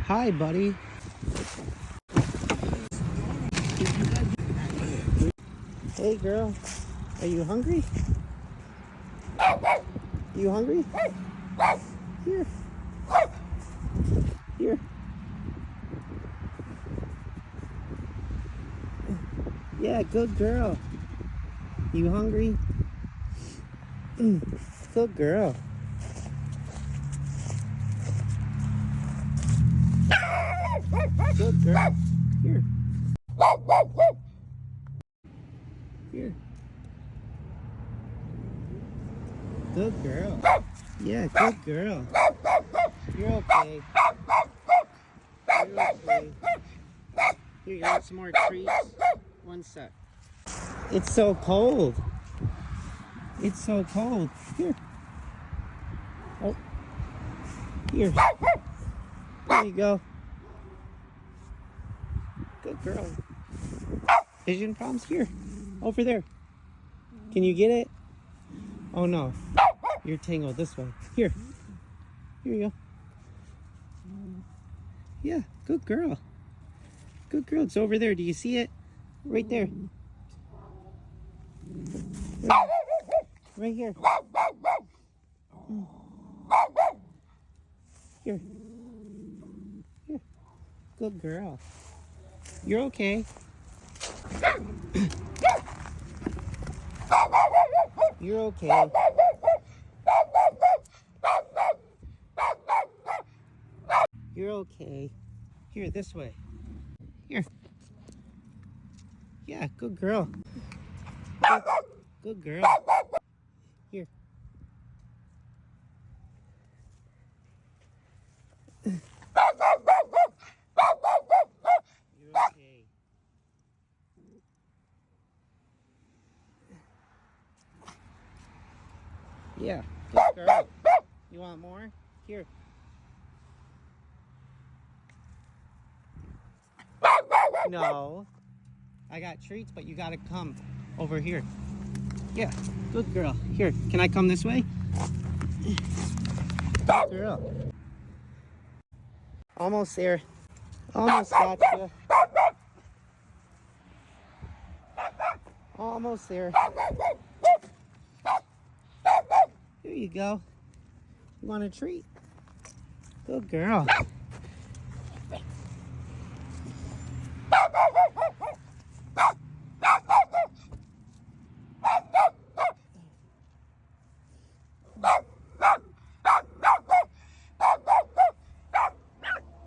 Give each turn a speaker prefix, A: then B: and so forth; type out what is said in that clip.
A: Hi, buddy. Hey, girl. Are you hungry? You hungry? Here. Here. Yeah, good girl. You hungry? Good girl. Good girl. Here. Here. Good girl. Yeah, good girl. You're okay. You're okay. Here, you want some more treats? One sec. It's so cold. It's so cold. Here. Oh. Here. There you go. Good girl. Vision problems? Here. Over there. Can you get it? Oh no. You're tangled this way. Here. Here you go. Yeah, good girl. Good girl. It's over there. Do you see it? Right there. Right here. Here. Here. Good girl. You're okay. You're okay. You're okay. Here, this way. Here. Yeah, good girl. Good girl. Here. You're okay. Yeah, good girl. You want more? Here. No. I got treats, but you gotta come over here. Yeah, good girl. Here, can I come this way? Good girl. Almost there. Almost got you. Almost there. Here you go. You want a treat? Good girl.